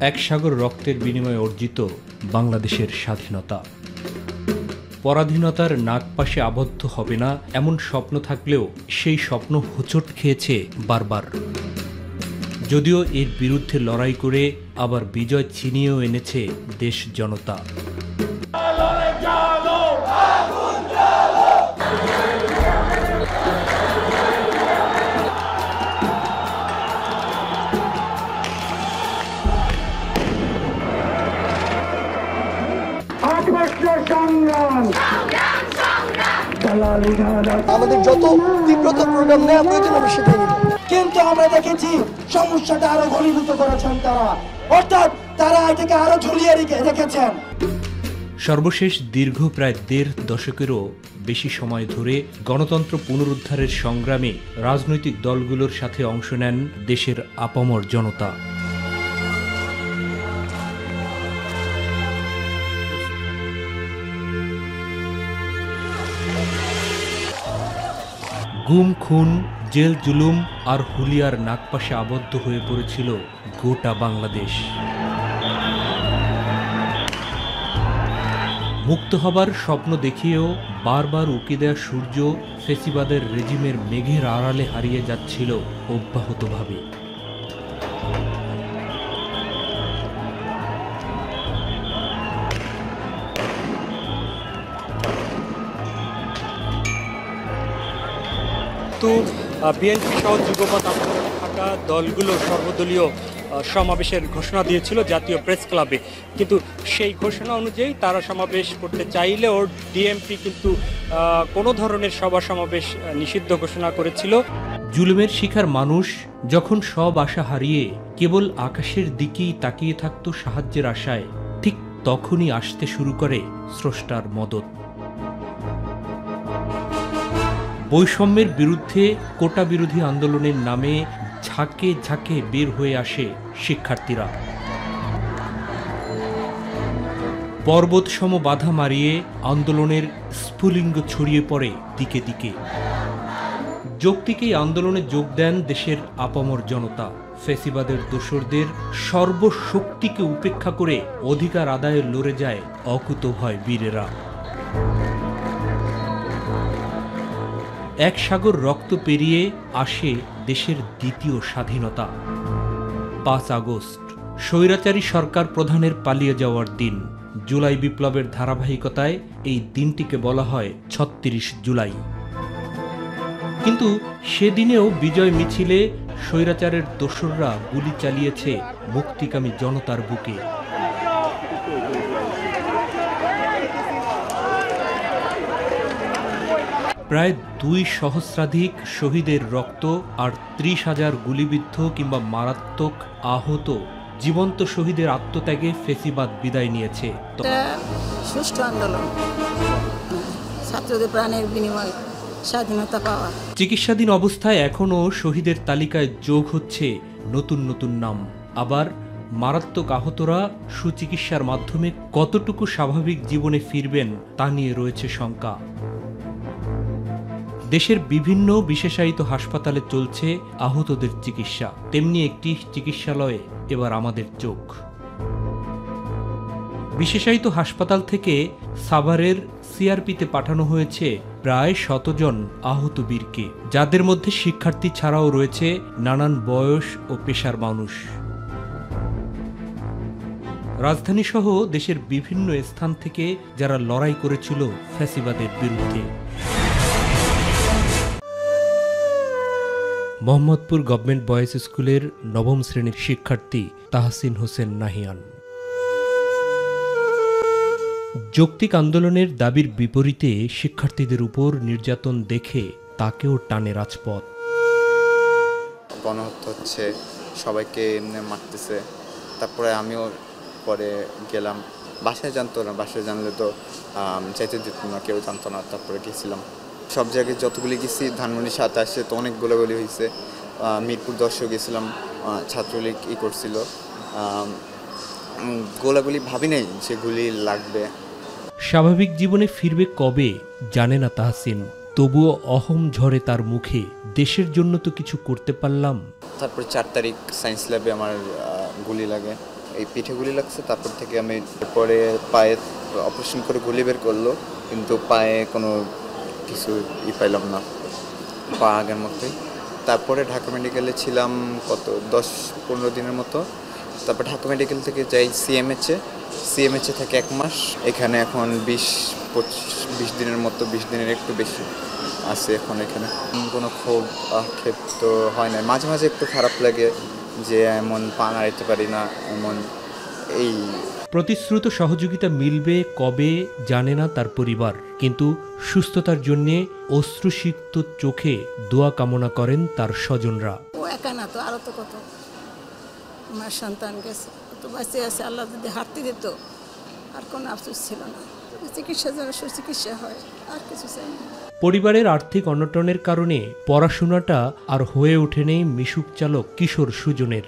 এক সাগর রক্তের বিনিময়ে অর্জিত বাংলাদেশের স্বাধীনতা। পরাধীনতার নাগপাশে আবদ্ধ হবে না এমন স্বপ্ন থাকলেও সেই স্বপ্ন হোঁচট খেয়েছে বারবার। যদিও এর বিরুদ্ধে লড়াই করে আবার বিজয় ছিনিয়েও এনেছে দেশ জনতা। আমাদের যত তীব্রতা প্রোগ্রাম নেওয়া প্রয়োজন আমরা সেটাই নিব, কিন্তু আমরা দেখেছি সমস্যাটা আরো ঘনীভূত করেছেন তারা, অর্থাৎ তারা এটাকে আরো ঝুলিয়ে রেখেছেন। সর্বশেষ দীর্ঘ প্রায় ১.৫ দশকেরও বেশি সময় ধরে গণতন্ত্র পুনরুদ্ধারের সংগ্রামে রাজনৈতিক দলগুলোর সাথে অংশ নেন দেশের আপামর জনতা। গুম, খুন, জেল জুলুম আর হুলিয়ার নাগপাশে আবদ্ধ হয়ে পড়েছিল গোটা বাংলাদেশ। মুক্ত হবার স্বপ্ন দেখিয়েও বারবার উকি দেয়া সূর্য ফেসিবাদের রেজিমের মেঘের আড়ালে হারিয়ে যাচ্ছিল অব্যাহতভাবে। কিন্তু বিএনপি সহ যুগপৎ আন্দোলনে থাকা দলগুলো সর্বদলীয় সমাবেশের ঘোষণা দিয়েছিল জাতীয় প্রেস ক্লাবে, কিন্তু সেই ঘোষণা অনুযায়ী তারা সমাবেশ করতে চাইলেও ডিএমপি কিন্তু কোনো ধরনের সভা সমাবেশ নিষিদ্ধ ঘোষণা করেছিল। জুলুমের শিকার মানুষ যখন সব আশা হারিয়ে কেবল আকাশের দিকেই তাকিয়ে থাকত সাহায্যের আশায়, ঠিক তখনই আসতে শুরু করে স্রষ্টার মদত। বৈষম্যের বিরুদ্ধে কোটা বিরোধী আন্দোলনের নামে ঝাঁকে ঝাঁকে বের হয়ে আসে শিক্ষার্থীরা। পর্বতসম বাধা মারিয়ে আন্দোলনের স্ফুলিঙ্গ ছড়িয়ে পড়ে দিকে দিকে। যৌক্তিক এই আন্দোলনে যোগ দেন দেশের আপামর জনতা। ফ্যাসিবাদের দোসরদের সর্বশক্তিকে উপেক্ষা করে অধিকার আদায়ে লড়ে যায় অকুতোভয় বীরেরা। এক সাগর রক্ত পেরিয়ে আসে দেশের দ্বিতীয় স্বাধীনতা। ৫ আগস্ট স্বৈরাচারী সরকার প্রধানের পালিয়ে যাওয়ার দিন। জুলাই বিপ্লবের ধারাবাহিকতায় এই দিনটিকে বলা হয় ৩৬ জুলাই। কিন্তু সেদিনেও বিজয় মিছিলে স্বৈরাচারের দোসররা গুলি চালিয়েছে মুক্তিকামী জনতার বুকে। প্রায় ২ সহস্রাধিক শহীদের রক্ত আর ৩০,০০০ গুলিবিদ্ধ কিংবা মারাত্মক আহত জীবন্ত শহীদের আত্মত্যাগে ফেসিবাদ বিদায় নিয়েছে। সুষ্ঠু আন্দোলন, ছাত্রদের প্রাণের বিনিময়ে স্বাধীনতা পাওয়া। চিকিৎসাধীন অবস্থায় এখনও শহীদের তালিকায় যোগ হচ্ছে নতুন নতুন নাম। আবার মারাত্মক আহতরা সুচিকিৎসার মাধ্যমে কতটুকু স্বাভাবিক জীবনে ফিরবেন তা নিয়ে রয়েছে শঙ্কা। দেশের বিভিন্ন বিশেষায়িত হাসপাতালে চলছে আহতদের চিকিৎসা, তেমনি একটি চিকিৎসালয়ে এবার আমাদের চোখ। বিশেষায়িত হাসপাতাল থেকে সাভারের সিআরপিতে পাঠানো হয়েছে প্রায় ১০০ জন আহত বীরকে, যাদের মধ্যে শিক্ষার্থী ছাড়াও রয়েছে নানান বয়স ও পেশার মানুষ। রাজধানী সহ দেশের বিভিন্ন স্থান থেকে যারা লড়াই করেছিল ফ্যাসিবাদের বিরুদ্ধে। মোহাম্মদপুর গভর্নমেন্ট বয়েজ স্কুলের ৯ম শ্রেণীর শিক্ষার্থী তাহসিন হোসেন নাহিয়ান। যৌক্তিক আন্দোলনের দাবির বিপরীতে শিক্ষার্থীদের উপর নির্যাতন দেখে তাকেও টানে রাজপথ। গণহত্যা হচ্ছে, সবাইকে মারতেছে। তারপরে আমিও পরে গেলাম, বাসায় জানতো না, বাসায় জানলে তো চাইতে দিত না, কেউ জানতো না। তারপরে গেছিলাম সব জায়গায়, যতগুলি গেছি, ধানমন্ডি ২৭-এ তো অনেক গোলাগুলি হয়েছে। মিরপুর ১০-এও গেছিলাম, ছাত্রলীগ করছিল। গোলাগুলি ভাবি নাই যে গুলি লাগবে। স্বাভাবিক জীবনে ফিরবে কবে জানে না তাহসিন, তবুও অহম ঝরে তার মুখে। দেশের জন্য তো কিছু করতে পারলাম। তারপর ৪ তারিখ সায়েন্স ল্যাবে আমার গুলি লাগে, এই পিঠে গুলি লাগছে, তারপর থেকে আমি পরে পায়ে অপারেশন করে গুলি বের করলো, কিন্তু পায়ে কোনো কিছু পাইলাম না, পা আগের মতোই। তারপরে ঢাকা মেডিকেলে ছিলাম কত 10-15 দিনের মতো। তারপর ঢাকা মেডিকেল থেকে যাই সিএমএচে থাকে 1 মাস। এখানে এখন 20 দিনের মতো, 20 দিনের একটু বেশি আছে এখন এখানে। কোনো ক্ষোভ তো হয় না, মাঝে মাঝে একটু খারাপ লাগে যে এমন পা নাড়াইতে পারি না, এমন এই। প্রতিশ্রুত সহযোগিতা মিলবে কবে জানে না তার পরিবার, কিন্তু সুস্থতার জন্যে অশ্রুসিক্ত চোখে দোয়া কামনা করেন তার স্বজনরা। ও একা না তো, আরও তো কত আমার সন্তান গেছে, তো বাঁচে আছে। আল্লাহ যদি হাঁটতে দিত আর কোনো আফসোস ছিল না। চিকিৎসা যেন সুচিকিৎসা হয়, আর কিছু চাই না। পরিবারের আর্থিক অনটনের কারণে পড়াশোনাটা আর হয়ে ওঠেনি মিশুক চালক কিশোর সুজনের।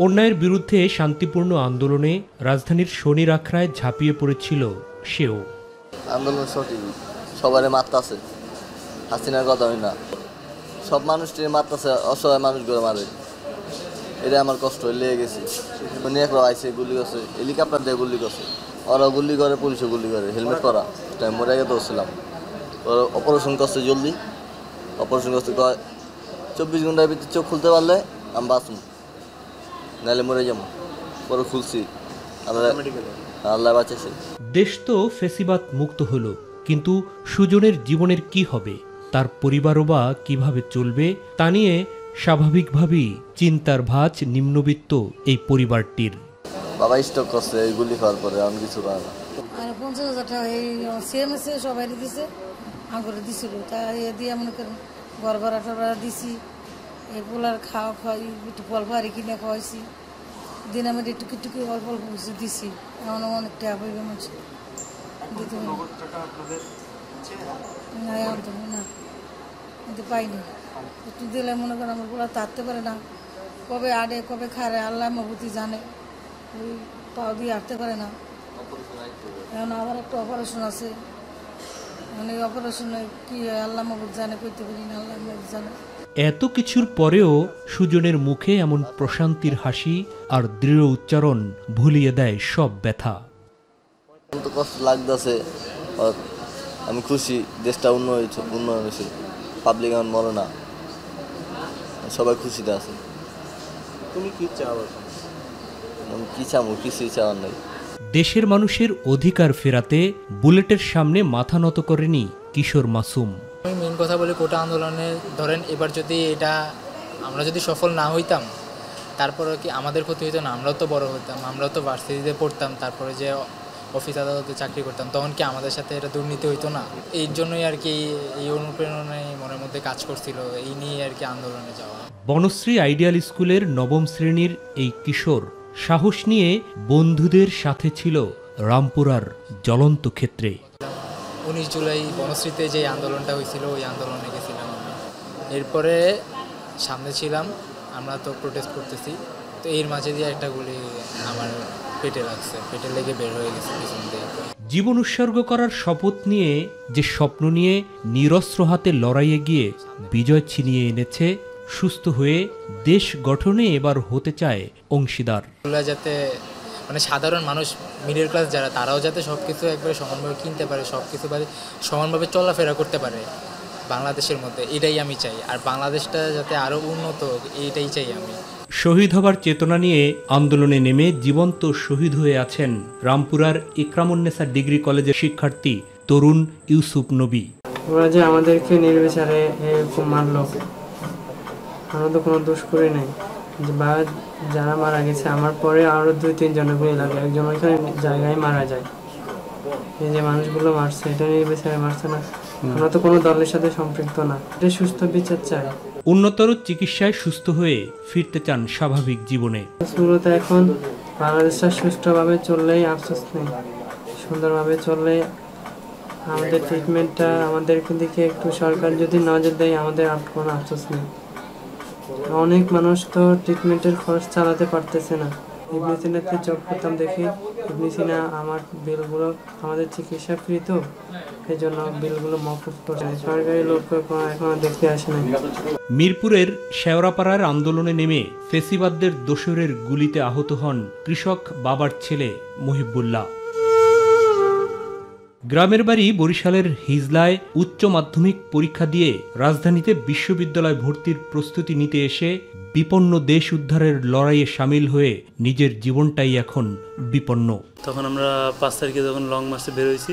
অন্যায়ের বিরুদ্ধে শান্তিপূর্ণ আন্দোলনে রাজধানীর শনির আখড়ায় ঝাঁপিয়ে পড়েছিল সেও। আন্দোলন সঠিক, সবারই মারতাছে, হাসিনার কথা হয় না, সব মানুষটির মারতাছে, অসহায় মানুষগুলো মারে। এটা আমার কষ্ট লেগে গেছে। উনি একবার আইসে গুলি করছে, হেলিকপ্টার দিয়ে গুলি করছে, ওরা গুলি করে, পুলিশও গুলি করে, হেলমেট পরা। তাই মরে গিয়ে দৌড়ছিলাম, ওরা অপারেশন করছে জলদি, অপারেশন করছে 24 ঘন্টার ভিতরে চোখ খুলতে পারলে আমি বাঁচুন, নাহলে মরে যাবো। পরে খুলছি, আল্লাহ বাঁচাইছে। দেশ তো ফেসিবাদ মুক্ত হলো, কিন্তু সুজনের জীবনের কি হবে, তার পরিবারও বা কিভাবে চলবে তা নিয়ে স্বাভাবিকভাবেই চিন্তার ভাঁজ নিম্নবিত্ত এই পরিবারটির। বাবা স্টক করছে এই গুলি খাওয়ার পরে, আমি কিছু পাই না। আর 50,000 টাকা এই সিএমএসে সবাই দিছে, আঙুরে দিছিল, তা এ দিয়ে মনে করেন ঘর ভাড়া টড়া দিছি, এই পোলার খাওয়া একটু ফল ভারি কিনে খাওয়াইছি, দিন আমি টুকি টুকি অল্প অল্প কিছু দিছি। এমন অনেক টাকা পাইবে মানুষ দিতে না, কিন্তু পাইনি। একটু দিলে মনে করেন আমার পোলা তাড়তে পারে না, কবে আড়ে কবে খারে আল্লাহ মহবুতি জানে, ওই পাও দিয়ে হাঁটতে পারে না। এখন আবার একটা অপারেশন আছে, মানে অপারেশনে কি আল্লাহ মহবুত জানে, করতে পারি না, আল্লাহ মহবুত জানে। এত কিছুর পরেও সুজনের মুখে এমন প্রশান্তির হাসি আর দৃঢ় উচ্চারণ ভুলিয়ে দেয় সব ব্যথা। তো কষ্ট লাগতেছে, আমি খুশি দেশটা উন্নয়ন হয়েছে, পাবলিক এখন মরে না, সবাই খুশিতে আছে। তুমি কি চাও? আমি কি চাবো, কিছুই চাওয়ার নেই। দেশের মানুষের অধিকার ফেরাতে বুলেটের সামনে মাথা নত করেনি কিশোর মাসুম। আমি মেন কথা বলি, কোটা আন্দোলনে ধরেন এবার যদি আমরা যদি সফল না হইতাম, তারপরে কি আমাদের ক্ষতি হইতো না? আমরাও তো বড় হতাম, আমরাও তো ভার্সিটিতে পড়তাম, তারপরে যে অফিস আদালতে চাকরি করতাম, তখন কি আমাদের সাথে এটা দুর্নীতি হইতো না? এই জন্যই আর কি এই অনুপ্রেরণায় মনের মধ্যে কাজ করছিল, এই নিয়ে আর কি আন্দোলনে যাওয়া। বনশ্রী আইডিয়াল স্কুলের 9ম শ্রেণীর এই কিশোর সাহস নিয়ে বন্ধুদের সাথে ছিল রামপুরার জ্বলন্ত ক্ষেত্রে। 19 জুলাই বনশ্রীতে যে আন্দোলনটা হয়েছিল, ওই আন্দোলনে গেছিলাম আমি। এরপরে সামনে ছিলাম, আমরা তো প্রোটেস্ট করতেছি, তো এর মাঝে দিয়ে একটা গুলি আমার পেটে লাগছে, পেটে লেগে বের হয়ে গেছে পিছন দিয়ে। জীবন উৎসর্গ করার শপথ নিয়ে যে স্বপ্ন নিয়ে নিরস্ত্র হাতে লড়াইয়ে গিয়ে বিজয় ছিনিয়ে এনেছে, সুস্থ হয়ে দেশ গঠনে এবার হতে চায় অংশীদার। যাতে মানে সাধারণ মানুষ, মিডল ক্লাস যারা, তারাও যাতে সব কিছু একবারে সমানভাবে কিনতে পারে, সব কিছু সমানভাবে চলাফেরা করতে পারে বাংলাদেশের মধ্যে, এটাই আমি চাই। আর বাংলাদেশটা যাতে আরও উন্নত, এইটাই চাই আমি। শহীদ হবার চেতনা নিয়ে আন্দোলনে নেমে জীবন্ত শহীদ হয়ে আছেন রামপুরার ইকরামুন্নেসা ডিগ্রি কলেজের শিক্ষার্থী তরুণ ইউসুফ নবী। ওরা যে আমাদেরকে নির্বিচারে মারলো, আমরা তো কোনো দোষ করি নাই। বা যারা মারা গেছে আমার পরে আরও 2-3 জনের গুলি লাগে, একজন ওইখানে জায়গায় মারা যায়। এই যে মানুষগুলো মারছে, এটা নির্বিচারে মারছে না, আমরা তো কোনো দলের সাথে সম্পৃক্ত না। এটা সুস্থ বিচার চাই। উন্নতর চিকিৎসায় সুস্থ হয়ে ফিরতে চান স্বাভাবিক জীবনে। শুরুতে এখন বাংলাদেশটা সুষ্ঠুভাবে চললেই আফসোস নেই, সুন্দরভাবে চললে আমাদের ট্রিটমেন্টটা আমাদের দিকে একটু সরকার যদি নজর দেয়, আমাদের আর কোনো আফসোস নেই। অনেক মানুষ তো ট্রিটমেন্টের খরচ চালাতে পারতেছে না, ইবনে সিনাতে জব করতাম দেখে ইবনে সিনা আমার বিলগুলো, আমাদের চিকিৎসা ফ্রি তো এই জন্য বিলগুলো মওকুফ করছে। সরকারি লোক এখনো দেখতে আসে না। মিরপুরের শেওড়াপাড়ার আন্দোলনে নেমে ফেসিবাদদের দোসরের গুলিতে আহত হন কৃষক বাবার ছেলে মুহিবুল্লাহ। গ্রামের বাড়ি বরিশালের হিজলায় উচ্চ মাধ্যমিক পরীক্ষা দিয়ে রাজধানীতে বিশ্ববিদ্যালয় ভর্তির প্রস্তুতি নিতে এসে বিপন্ন দেশ উদ্ধারের লড়াইয়ে সামিল হয়ে নিজের জীবনটাই এখন বিপন্ন। তখন আমরা 5 তারিখে যখন লং মার্চে বের হয়েছি,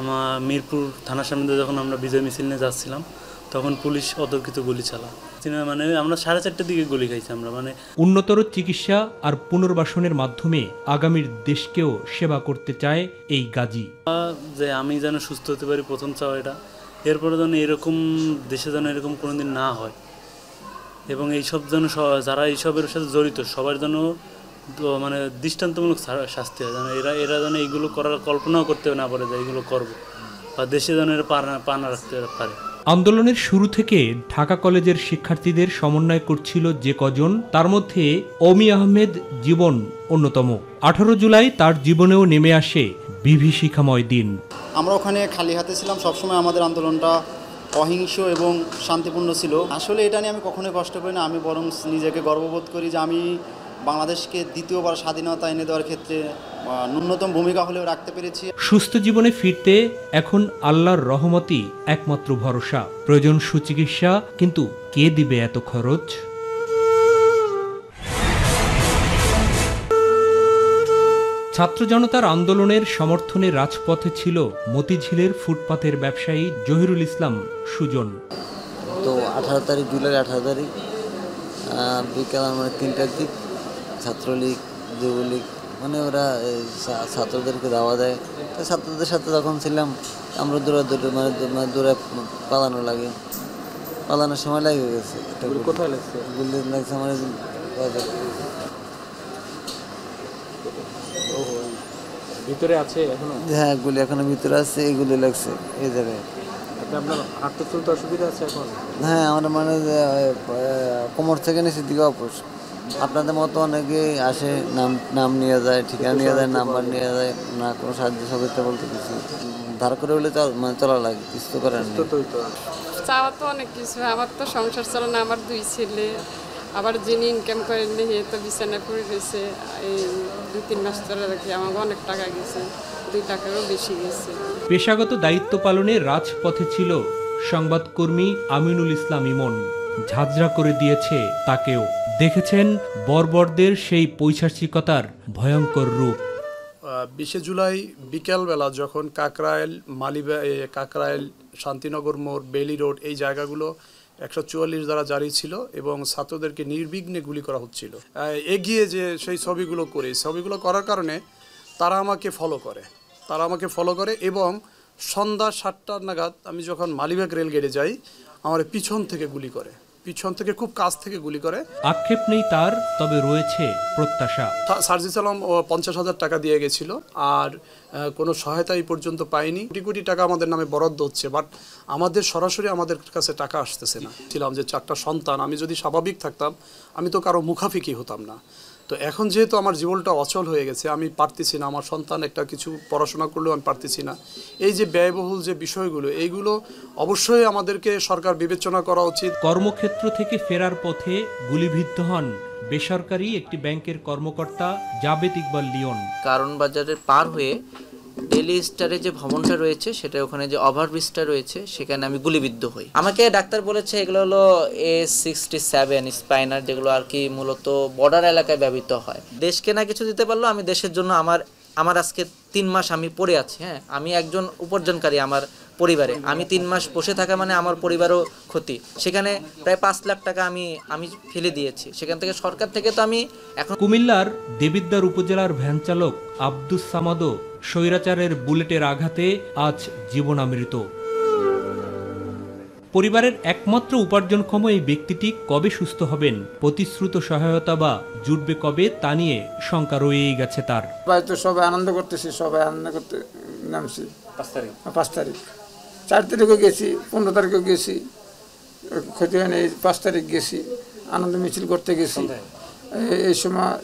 আমার মিরপুর থানার সামনে যখন আমরা বিজয় মিছিল নিয়ে যাচ্ছিলাম, তখন পুলিশ অতর্কিত গুলি চালা। মানে আমরা 4:30টার দিকে গুলি খাইছি আমরা। মানে উন্নতর চিকিৎসা আর পুনর্বাসনের মাধ্যমে আগামীর দেশকেও সেবা করতে চায় এই গাজী। যে আমি যেন সুস্থ হতে পারি, প্রথম চাওয়া এটা। এরপরে যেন এরকম দেশে যেন এরকম কোনোদিন না হয়, এবং এইসব যেন যারা এইসবের সাথে জড়িত সবার জন্য মানে দৃষ্টান্তমূলক শাস্তি হয়, যেন এরা যেন এইগুলো করার কল্পনাও করতে না পারে যে এইগুলো করবো, বা দেশে যেন এরা পানা রাখতে পারে। আন্দোলনের শুরু থেকে ঢাকা কলেজের শিক্ষার্থীদের সমন্বয় করছিল যে কজন, তার মধ্যে অমি আহমেদ জীবন অন্যতম। 18 জুলাই তার জীবনেও নেমে আসে বিভীষিকাময় দিন। আমরা ওখানে খালি হাতে ছিলাম, সবসময় আমাদের আন্দোলনটা অহিংস এবং শান্তিপূর্ণ ছিল। আসলে এটা নিয়ে আমি কখনোই কষ্ট করি না, আমি বরং নিজেকে গর্ববোধ করি যে আমি বাংলাদেশকে দ্বিতীয়বার স্বাধীনতা এনে দেওয়ার ক্ষেত্রে ন্যূনতম ভূমিকা হলেও রাখতে পেরেছি। সুস্থ জীবনে ফিরতে এখন আল্লাহর রহমতই একমাত্র ভরসা। প্রয়োজন সুচিকিৎসা, কিন্তু কে দিবে এত খরচ? ছাত্র জনতার আন্দোলনের সমর্থনে রাজপথে ছিল মতিঝিলের ফুটপাতের ব্যবসায়ী জহিরুল ইসলাম সুজন। তো 18 তারিখ, জুলাই 18 তারিখ বিকাল 3টার দিক ছাত্রলীগ, যুবলীগ মানে ওরা ছাত্রদেরকে দাওয়া দেয়। তো ছাত্রদের সাথে যখন ছিলাম আমরা দৌড়ে পালানো লাগে, পালানোর সময় লাগে গেছে। কোথায় লাগছে? গুলি লাগছে আমার ভিতরে আছে এখনো? হ্যাঁ, গুলি এখনো ভিতরে আছে, এইগুলি লাগছে এই জায়গায়। আপনার হাঁটতে চলতে অসুবিধা আছে এখন? হ্যাঁ, আমরা মানে কোমর থেকে নিচের দিকে অপস। আপনাদের মতো অনেকে আসে, নাম নিয়ে যায়, ঠিকানা নিয়ে যায়, নাম্বার নিয়ে যায়, না কোনো সাহায্য সহযোগিতা বলতে কিছু ধার করে হলে মানে চলা লাগে, কিছু তো করার নেই। চাওয়া তো অনেক কিছু, আমার তো সংসার চলে না, আমার 2 ছেলে, আবার যিনি ইনকাম করেন নি তো বিছানায় পড়ে রয়েছে। এই 2-3 মাস চলে রাখি, আমার অনেক টাকা গেছে, 2 টাকারও বেশি গেছে। পেশাগত দায়িত্ব পালনে রাজপথে ছিল সংবাদকর্মী আমিনুল ইসলাম ইমন। ঝাঁঝরা করে দিয়েছে তাকেও। দেখেছেন বর্বরদের সেই পৈশাচিকতার ভয়ঙ্কর রূপ। 20 জুলাই বিকেলবেলা যখন কাকরাইল, কাকরাইল, শান্তিনগর মোড়, বেলি রোড এই জায়গাগুলো 144 দ্বারা জারি ছিল এবং ছাত্রদেরকে নির্বিঘ্নে গুলি করা হচ্ছিল, এগিয়ে যে সেই ছবিগুলো করার কারণে তারা আমাকে ফলো করে এবং সন্ধ্যা 7টা নাগাদ আমি যখন মালিবাগ রেলগেটে যাই, আমার পিছন থেকে গুলি করে, পিছন থেকে খুব কাছ থেকে গুলি করে। আক্ষেপ নেই তার, তবে রয়েছে প্রত্যাশা। সার্জিস আলম 50,000 টাকা দিয়ে গেছিল, আর কোনো সহায়তা এই পর্যন্ত পাইনি। কোটি কোটি টাকা আমাদের নামে বরাদ্দ হচ্ছে, বাট আমাদের সরাসরি আমাদের কাছে টাকা আসতেছে না। ছিলাম যে 4টা সন্তান, আমি যদি স্বাভাবিক থাকতাম আমি তো কারো মুখাফিকি হতাম না। তো এখন যেহেতু আমার জীবনটা অচল হয়ে গেছে, আমি পারতেছি না, আমার সন্তান একটা কিছু পড়াশোনা করলেও আমি পারতেছি না। এই যে ব্যয়বহুল যে বিষয়গুলো, এইগুলো অবশ্যই আমাদেরকে সরকার বিবেচনা করা উচিত। কর্মক্ষেত্র থেকে ফেরার পথে গুলিবিদ্ধ হন বেসরকারি একটি ব্যাংকের কর্মকর্তা জাবেদ ইকবাল লিওন। কারণ বাজারের পার হয়ে ডেলি স্টারে যে ভবনটা রয়েছে, সেটা ওখানে যে ওভারব্রিজটা রয়েছে, সেখানে আমি গুলিবিদ্ধ হই। আমাকে ডাক্তার বলেছে এগুলো হলো A67 স্পাইনার, যেগুলো আর কি মূলত বর্ডার এলাকায় ব্যবহৃত হয়। দেশকে না কিছু দিতে পারলো, আমি দেশের জন্য আমার আজকে 3 মাস আমি পড়ে আছি। হ্যাঁ, আমি একজন উপার্জনকারী আমার পরিবারে, আমি 3 মাস বসে থাকা মানে আমার পরিবারও ক্ষতি। সেখানে প্রায় 5 লাখ টাকা আমি ফেলে দিয়েছি। সেখান থেকে সরকার থেকে তো আমি এখন। কুমিল্লার দেবিদ্বার উপজেলার ভ্যান চালক আব্দুস সামাদও স্বৈরাচারের বুলেটের আঘাতে আজ জীবনামৃত। পরিবারের একমাত্র উপার্জনক্ষম এই ব্যক্তিটি কবে সুস্থ হবেন, প্রতিশ্রুত সহায়তা বা জুটবে কবে, তা নিয়ে শঙ্কা রয়েই গেছে তার। তো সবাই আনন্দ করতেছি, সবাই আনন্দ করতে নামছি। 5 তারিখ 4 তারিখও গেছি, 15 তারিখও গেছি, ক্ষতি হয় না। 5 তারিখ গেছি, আনন্দ মিছিল করতে গেছি। এই সময়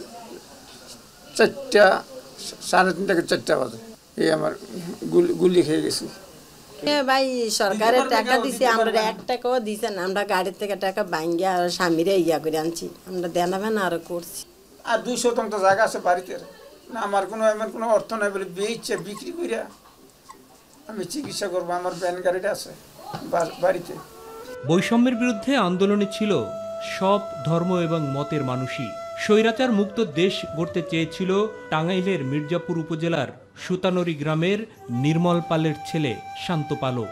4টা 3:30 থেকে 4টা বাজে এই আমার গুলি খেয়ে গেছি। ভাই সরকারের টাকা দিছে, আমরা 1 টাকাও দিছে না, আমরা গাড়ির থেকে টাকা ভাঙ্গিয়া আর স্বামীরে ইয়া করে আনছি, আমরা দেনাবেন আরো করছি। আর 2 শতাংশ জায়গা আছে বাড়িতে না, আমার কোনো অর্থ নাই বলে বেচে বিক্রি কইরা আমি চিকিৎসা করবো, আমার ভ্যান গাড়িটা আছে বাড়িতে। বৈষম্যের বিরুদ্ধে আন্দোলনে ছিল সব ধর্ম এবং মতের মানুষই। স্বৈরাচার মুক্ত দেশ গড়তে চেয়েছিল টাঙ্গাইলের মির্জাপুর উপজেলার সুতানরি গ্রামের নির্মল পালের ছেলে শান্ত পালও।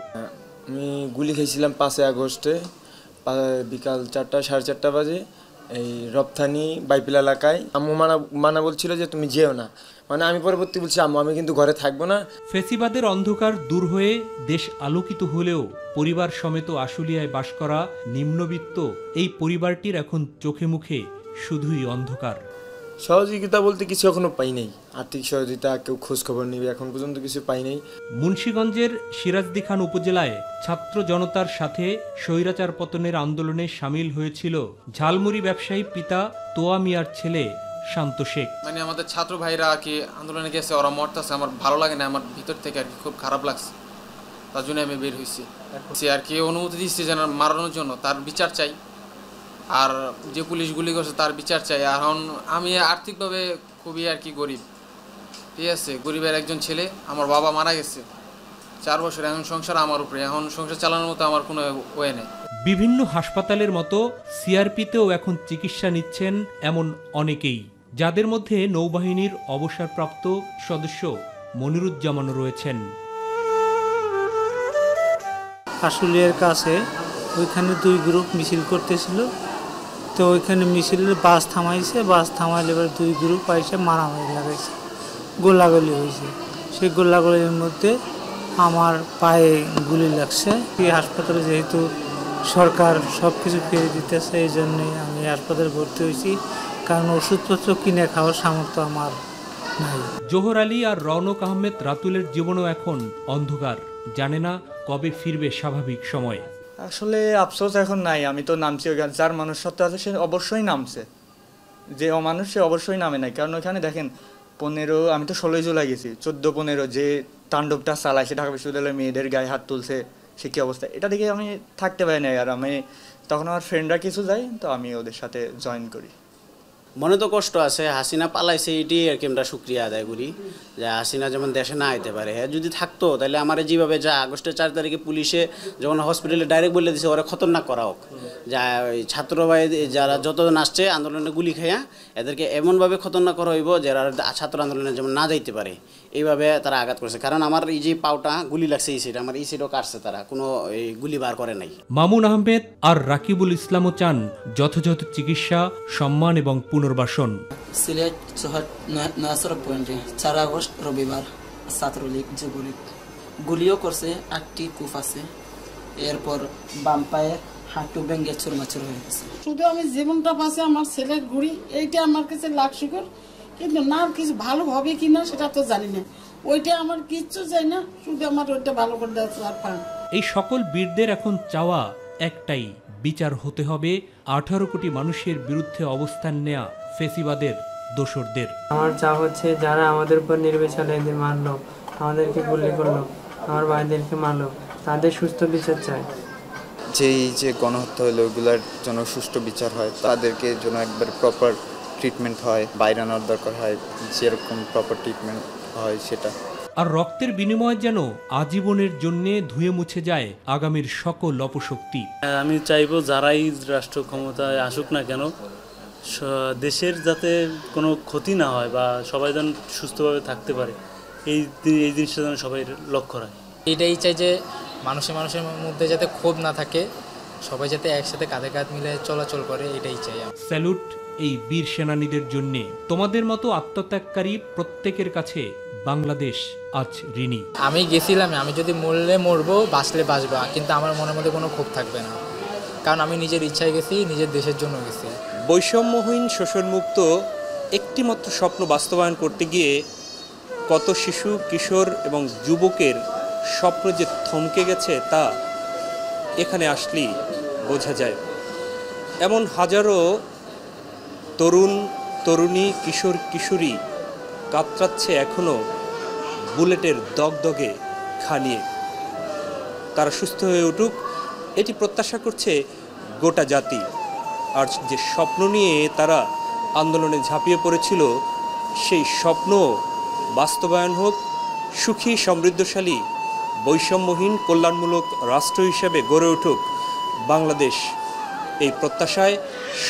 আমি গুলি খেয়েছিলাম 5 আগস্টে বিকাল 4টা 4:30 বাজে এই রপ্তানি বাইপিল এলাকায়। আম্মু মানা বলছিল যে তুমি যেও না, মানে আমি পরবর্তী বলছি আম্মু আমি কিন্তু ঘরে থাকবো না। ফেসিবাদের অন্ধকার দূর হয়ে দেশ আলোকিত হলেও পরিবার সমেত আশুলিয়ায় বাস করা নিম্নবিত্ত এই পরিবারটির এখন চোখে মুখে শুধুই অন্ধকার। সহযোগিতা বলতে কিছু এখনো পাই নাই, আর্থিক সহযোগিতা, কেউ খোঁজ খবর নেবে, এখন পর্যন্ত কিছু পাই নাই। মুন্সিগঞ্জের সিরাজদি খান উপজেলায় ছাত্র জনতার সাথে স্বৈরাচার পতনের আন্দোলনে সামিল হয়েছিল ঝালমুড়ি ব্যবসায়ী পিতা তোয়া মিয়ার ছেলে শান্ত শেখ। মানে আমাদের ছাত্র ভাইরা আর কি আন্দোলনে গেছে, ওরা মরতেছে, আমার ভালো লাগে না, আমার ভিতর থেকে আর কি খুব খারাপ লাগছে, তার জন্য আমি বের হয়েছি। সে আর কি অনুমতি দিচ্ছে যেন মারানোর জন্য, তার বিচার চাই, আর যে পুলিশ গুলি করছে তার বিচার চাই। এখন আমি আর্থিকভাবে খুবই আর কি গরিব, ঠিক আছে, গরিবের একজন ছেলে, আমার বাবা মারা গেছে 4 বছর, এখন সংসার আমার উপরে, এখন সংসার চালানোর মতো আমার কোনো ওয়ে নেই। বিভিন্ন হাসপাতালের মতো সিআরপিতেও এখন চিকিৎসা নিচ্ছেন এমন অনেকেই, যাদের মধ্যে নৌবাহিনীর অবসরপ্রাপ্ত সদস্য মনিরুজ্জামানও রয়েছেন। আশুলিয়ার কাছে ওইখানে 2 গ্রুপ মিছিল করতেছিল, তো ওইখানে মিছিলের বাস থামাইছে, বাস থামাইলে এবার 2 গ্রুপ আইসে মারামারি লাগাইছে, গোলাগুলি হয়েছে। সেই গোলাগুলির মধ্যে আমার পায়ে গুলি লাগছে। এই হাসপাতালে যেহেতু সরকার সব কিছু ফিরে দিতেছে, এই জন্যই আমি হাসপাতালে ভর্তি হয়েছি, কারণ ওষুধপত্র কিনে খাওয়ার সামর্থ্য আমার নাই। জোহর আলী আর রওনক আহমেদ রাতুলের জীবনও এখন অন্ধকার, জানে না কবে ফিরবে স্বাভাবিক সময়। আসলে আফসোস এখন নাই, আমি তো নামছি, যার মানুষ সত্য আছে সে অবশ্যই নামছে, যে অমানুষ সে অবশ্যই নামে নাই। কারণ ওইখানে দেখেন 15, আমি তো 16 জুলাই গেছি, 14-15 যে তাণ্ডবটা চালাইছে ঢাকা বিশ্ববিদ্যালয়ের মেয়েদের গায়ে হাত তুলছে, সে কি অবস্থা, এটা দেখে আমি থাকতে পারি না। আর আমি তখন আমার ফ্রেন্ডরা কিছু যায়, তো আমি ওদের সাথে জয়েন করি। মনে তো কষ্ট আছে, হাসিনা পালাইছে, এটাই আর কি আমরা শুক্রিয়া আদায় করি যে হাসিনা যেমন দেশে না আইতে পারে। হ্যাঁ, যদি থাকতো তাহলে আমার যেভাবে যা আগস্টের 4 তারিখে পুলিশে যখন হসপিটালে ডাইরেক্ট বলে দিছে ওরা খতরনাক করা হোক, যা ছাত্র ভাই যারা যতজন আসছে আন্দোলনে গুলি খাইয়া এদেরকে এমনভাবে খতরনাক করা হইব যারা ছাত্র আন্দোলনে যেমন না যাইতে পারে, এইভাবে তারা আঘাত করেছে। কারণ আমার এই যে পাউটা গুলি লাগছে, এই সাইড আমার এই সাইডও কাটছে, তারা কোনো এই গুলি বার করে নাই। মামুন আহমেদ আর রাকিবুল ইসলামও চান যথাযথ চিকিৎসা, সম্মান এবং পুনর্বাসন। সিলেট 9 পয়েন্টে 4 আগস্ট রবিবার ছাত্রলীগ যুবলীগ গুলিও করছে, 8টি কূপ আছে, এরপর বাম পায়ে হাঁটু ভেঙে চুরমাচুর হয়ে গেছে। শুধু আমি জীবনটা পাচ্ছি, আমার ছেলের ঘুড়ি, এইটা আমার কাছে লাখ শুকর, কিন্তু না কিছু ভালো হবে কিনা সেটা তো জানি না, ওইটা আমার কিচ্ছু চাই না, শুধু আমার ওইটা ভালো করে দেওয়া। এই সকল বীরদের এখন চাওয়া একটাই, বিচার হতে হবে 18 কোটি মানুষের বিরুদ্ধে অবস্থান নেয়া ফেসিবাদের দোসরদের। আমার চাওয়া হচ্ছে যারা আমাদের উপর নির্বিচারে এদের মারলো, আমাদেরকে গুলি করলো, আমার ভাইদেরকে মারলো, তাদের সুস্থ বিচার চাই। যে গণহত্যা হলো ওগুলোর জন্য সুষ্ঠু বিচার হয়, তাদেরকে যেন একবার প্রপার ট্রিটমেন্ট হয়, বাইরে আনার দরকার হয়, যেরকম প্রপার ট্রিটমেন্ট হয় সেটা। আর রক্তের বিনিময় যেন আজীবনের জন্য ধুয়ে মুছে যায় আগামীর সকল অপশক্তি। আমি চাইবো যারাই রাষ্ট্র ক্ষমতায় আসুক না কেন, দেশের যাতে কোনো ক্ষতি না হয় বা সবাই যেন সুস্থভাবে থাকতে পারে, এই জিনিসটা যেন সবাই লক্ষ্য রাখে। এটাই চাই যে মানুষের মধ্যে যাতে ক্ষোভ না থাকে, সবাই যাতে একসাথে কাঁধে কাঁধ মিলে চলাচল করে, এটাই চাই। স্যালুট এই বীর সেনানীদের জন্য। তোমাদের মতো আত্মত্যাগকারী প্রত্যেকের কাছে বাংলাদেশ আজ ঋণী। আমি গেছিলাম, আমি যদি মরলে মরবো, বাঁচলে বাঁচবো, কিন্তু আমার মনের মধ্যে কোনো ক্ষোভ থাকবে না, কারণ আমি নিজের ইচ্ছায় গেছি, নিজের দেশের জন্য গেছি। বৈষম্যহীন শোষণমুক্ত একটিমাত্র স্বপ্ন বাস্তবায়ন করতে গিয়ে কত শিশু, কিশোর এবং যুবকের স্বপ্ন যে থমকে গেছে তা এখানে আসলেই বোঝা যায়। এমন হাজারো তরুণ, তরুণী, কিশোর, কিশোরী কাতরাচ্ছে এখনও বুলেটের দগদগে ঘা নিয়ে। তারা সুস্থ হয়ে উঠুক, এটি প্রত্যাশা করছে গোটা জাতি। আর যে স্বপ্ন নিয়ে তারা আন্দোলনে ঝাঁপিয়ে পড়েছিল, সেই স্বপ্ন বাস্তবায়ন হোক, সুখী সমৃদ্ধশালী বৈষম্যহীন কল্যাণমূলক রাষ্ট্র হিসেবে গড়ে উঠুক বাংলাদেশ। এই প্রত্যাশায়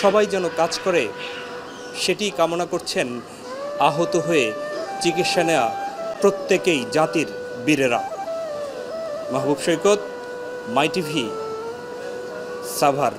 সবাই যেন কাজ করে, সেটি কামনা করছেন আহত হয়ে চিকিৎসা নেওয়া প্রত্যেকেই জাতির বীরেরা। মাহবুব সৈকত, মাই টিভি, সাভার।